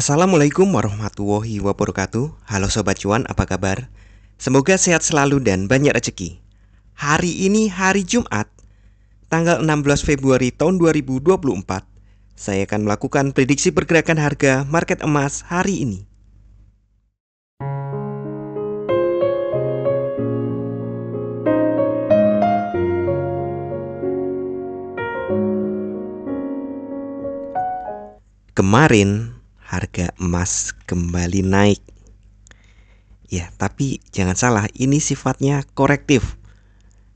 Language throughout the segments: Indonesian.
Assalamualaikum warahmatullahi wabarakatuh. Halo Sobat Cuan, apa kabar? Semoga sehat selalu dan banyak rezeki. Hari ini hari Jumat, tanggal 16 Februari tahun 2024. Saya akan melakukan prediksi pergerakan harga market emas hari ini. Kemarin harga emas kembali naik. Ya, tapi jangan salah, ini sifatnya korektif.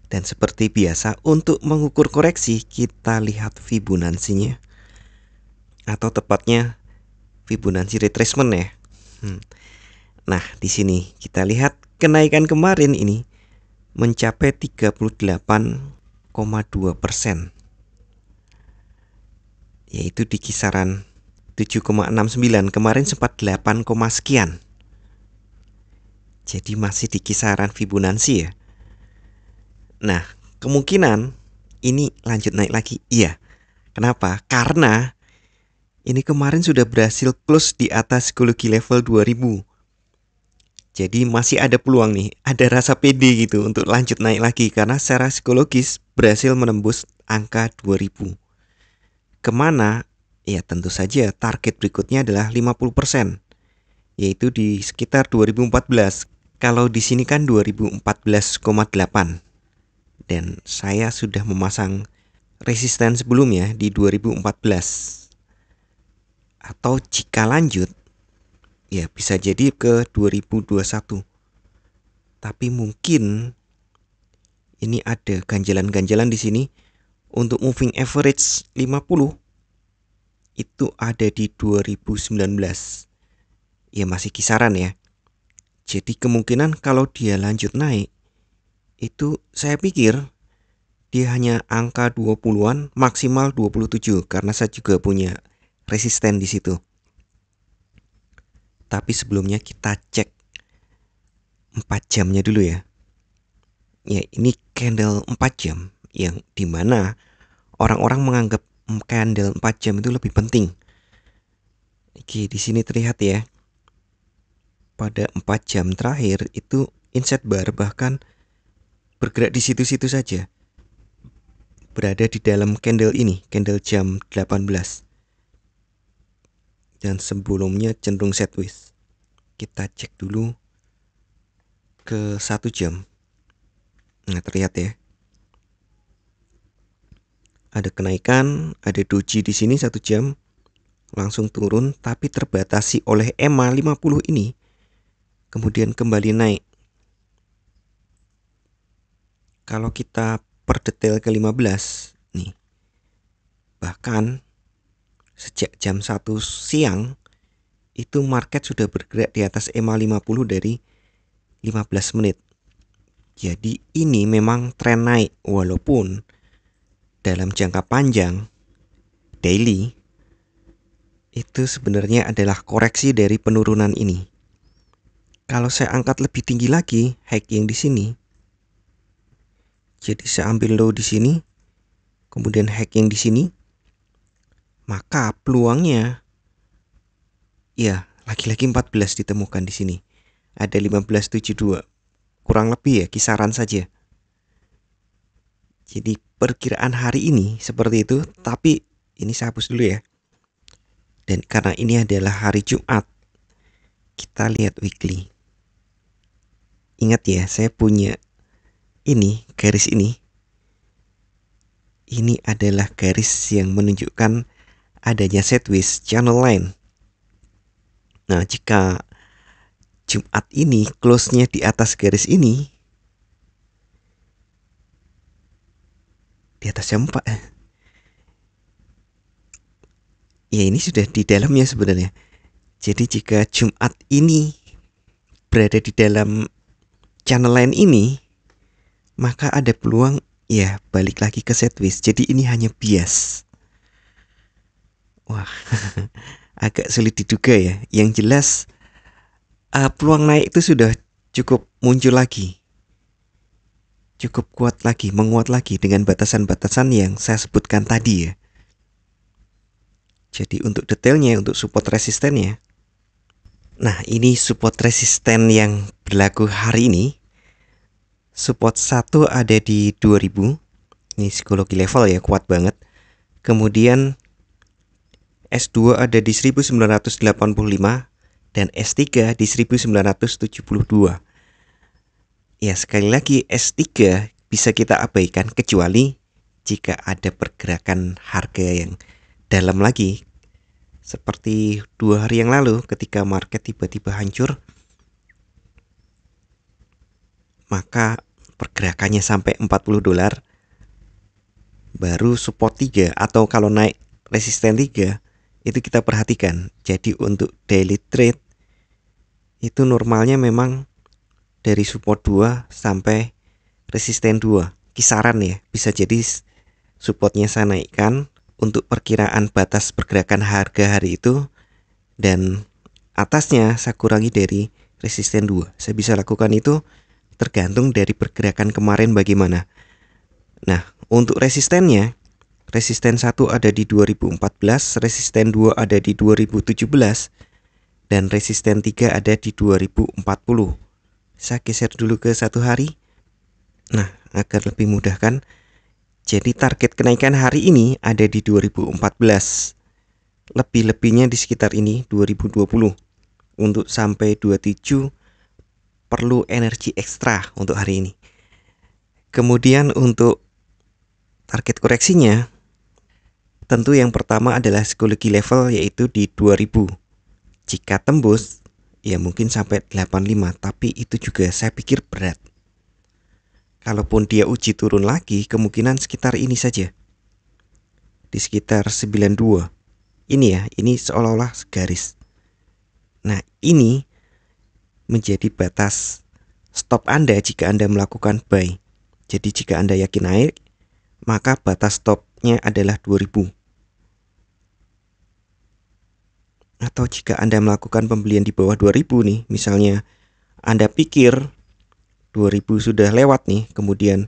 Dan seperti biasa, untuk mengukur koreksi, kita lihat Fibonacci-nya. Atau tepatnya Fibonacci retracement ya. Nah, di sini kita lihat kenaikan kemarin ini mencapai 38,2%. Yaitu di kisaran 7,69. Kemarin sempat 8, sekian. Jadi masih di kisaran Fibonacci ya. Nah, kemungkinan ini lanjut naik lagi. Iya. Kenapa? Karena ini kemarin sudah berhasil close di atas psikologi level 2000. Jadi masih ada peluang nih, ada rasa pede gitu untuk lanjut naik lagi karena secara psikologis berhasil menembus angka 2000. Kemana? Ya tentu saja target berikutnya adalah 50%, yaitu di sekitar 2014. Kalau di sini kan 2014,8. Dan saya sudah memasang resisten sebelumnya di 2014. Atau jika lanjut, ya bisa jadi ke 2021. Tapi mungkin ini ada ganjalan-ganjalan di sini. Untuk moving average 50 itu ada di 2019. Ya masih kisaran ya. Jadi kemungkinan kalau dia lanjut naik, itu saya pikir dia hanya angka 20-an, maksimal 27 karena saya juga punya resisten di situ. Tapi sebelumnya kita cek 4 jamnya dulu ya. Ya, ini candle 4 jam yang dimana orang-orang menganggap candle 4 jam itu lebih penting. Oke, di sini terlihat ya. Pada 4 jam terakhir itu inset bar bahkan bergerak di situ-situ saja. Berada di dalam candle ini, candle jam 18. Dan sebelumnya cenderung sideways. Kita cek dulu ke 1 jam. Nah, terlihat ya. Ada kenaikan, ada doji di sini 1 jam. Langsung turun tapi terbatasi oleh EMA 50 ini. Kemudian kembali naik. Kalau kita perdetail ke 15 nih. Bahkan sejak jam 1 siang itu market sudah bergerak di atas EMA 50 dari 15 menit. Jadi ini memang tren naik walaupun dalam jangka panjang daily itu sebenarnya adalah koreksi dari penurunan ini. Kalau saya angkat lebih tinggi lagi hacking di sini. Jadi saya ambil low di sini, kemudian hacking di sini. Maka peluangnya ya lagi-lagi 14 ditemukan di sini. Ada 1572. Kurang lebih ya kisaran saja. Jadi perkiraan hari ini seperti itu, tapi ini saya hapus dulu ya. Dan karena ini adalah hari Jumat, kita lihat weekly. Ingat ya, saya punya ini, garis ini. Ini adalah garis yang menunjukkan adanya sideways channel line. Nah, jika Jumat ini close-nya di atas garis ini, di atas jam 4. Ya ini sudah di dalamnya sebenarnya. Jadi jika Jumat ini berada di dalam channel line ini, maka ada peluang ya balik lagi ke sideways. Jadi ini hanya bias. Wah, agak sulit diduga ya. Yang jelas peluang naik itu sudah cukup muncul lagi. Cukup kuat lagi, menguat lagi dengan batasan-batasan yang saya sebutkan tadi ya. Jadi untuk detailnya, untuk support resistennya, Nah, ini support resisten yang berlaku hari ini. Support 1 ada di 2000. Ini psikologi level ya, kuat banget. Kemudian S2 ada di 1985 dan S3 di 1972. Ya, sekali lagi S3 bisa kita abaikan kecuali jika ada pergerakan harga yang dalam lagi. Seperti 2 hari yang lalu ketika market tiba-tiba hancur, maka pergerakannya sampai $40, baru support 3 atau kalau naik resisten 3 itu kita perhatikan. Jadi untuk daily trade itu normalnya memang dari support 2 sampai resisten 2 kisaran ya. Bisa jadi supportnya saya naikkan untuk perkiraan batas pergerakan harga hari itu, dan atasnya saya kurangi dari resisten 2. Saya bisa lakukan itu tergantung dari pergerakan kemarin bagaimana. Nah, untuk resistennya, resisten 1 ada di 2014, resisten 2 ada di 2017, dan resisten 3 ada di 2040. Saya geser dulu ke 1 hari. Nah, agar lebih mudah kan. Jadi target kenaikan hari ini ada di 2014. Lebih-lebihnya di sekitar ini 2020. Untuk sampai 27 perlu energi ekstra untuk hari ini. Kemudian untuk target koreksinya, tentu yang pertama adalah psikologi level yaitu di 2000. Jika tembus, ya mungkin sampai 85, tapi itu juga saya pikir berat. Kalaupun dia uji turun lagi, kemungkinan sekitar ini saja. Di sekitar 92. Ini ya, ini seolah-olah garis. Nah, ini menjadi batas stop Anda jika Anda melakukan buy. Jadi jika Anda yakin naik, maka batas stopnya adalah 2000. Atau jika Anda melakukan pembelian di bawah 2000 nih, misalnya Anda pikir 2000 sudah lewat nih, kemudian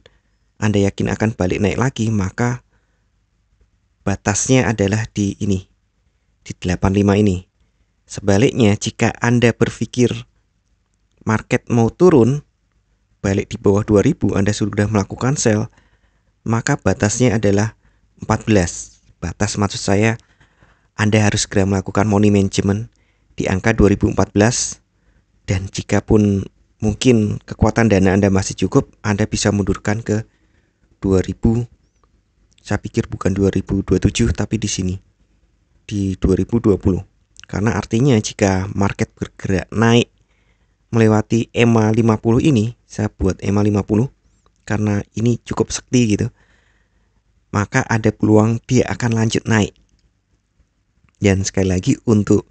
Anda yakin akan balik naik lagi, maka batasnya adalah di ini, di 85 ini. Sebaliknya, jika Anda berpikir market mau turun, balik di bawah 2000, Anda sudah melakukan sell, maka batasnya adalah 14. Batas maksud saya, Anda harus segera melakukan money management di angka 2014, dan jika pun mungkin kekuatan dana Anda masih cukup, Anda bisa mundurkan ke 2000. Saya pikir bukan 2027 tapi di sini di 2020. Karena artinya jika market bergerak naik melewati EMA 50 ini, saya buat EMA 50 karena ini cukup sakti gitu, maka ada peluang dia akan lanjut naik. Dan sekali lagi untuk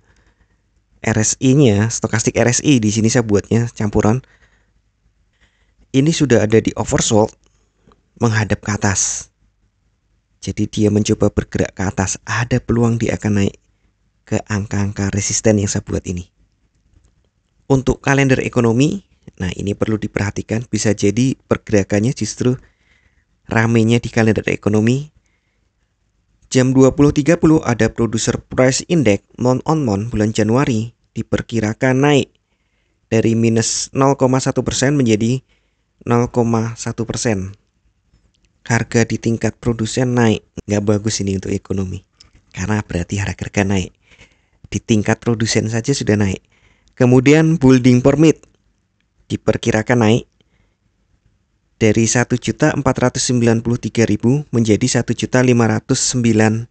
RSI-nya, stokastik RSI di sini saya buatnya campuran. Ini sudah ada di oversold menghadap ke atas. Jadi dia mencoba bergerak ke atas, ada peluang dia akan naik ke angka-angka resisten yang saya buat ini. Untuk kalender ekonomi, nah ini perlu diperhatikan, bisa jadi pergerakannya justru ramenya di kalender ekonomi. Jam 20.30 ada producer price index month-on-month bulan Januari diperkirakan naik dari minus 0,1% menjadi 0,1%. Harga di tingkat produsen naik, nggak bagus ini untuk ekonomi, karena berarti harga naik. Di tingkat produsen saja sudah naik. Kemudian building permit diperkirakan naik dari 1.493.000 menjadi 1.509.000.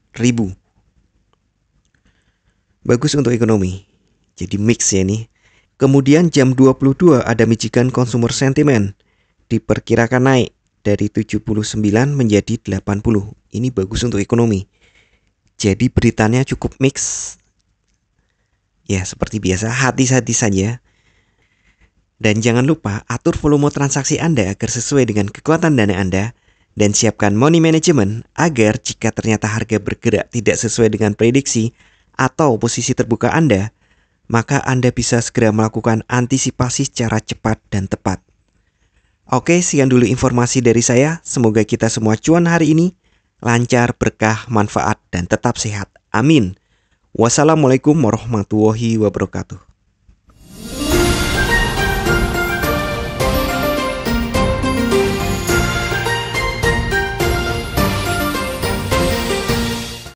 Bagus untuk ekonomi. Jadi mix ya ini. Kemudian jam 22 ada Michigan Consumer Sentiment diperkirakan naik dari 79 menjadi 80. Ini bagus untuk ekonomi. Jadi beritanya cukup mix. Ya seperti biasa, hati-hati saja. Dan jangan lupa atur volume transaksi Anda agar sesuai dengan kekuatan dana Anda. Dan siapkan money management agar jika ternyata harga bergerak tidak sesuai dengan prediksi atau posisi terbuka Anda, maka Anda bisa segera melakukan antisipasi secara cepat dan tepat. Oke, sekian dulu informasi dari saya. Semoga kita semua cuan hari ini, lancar, berkah, manfaat, dan tetap sehat. Amin. Wassalamualaikum warahmatullahi wabarakatuh.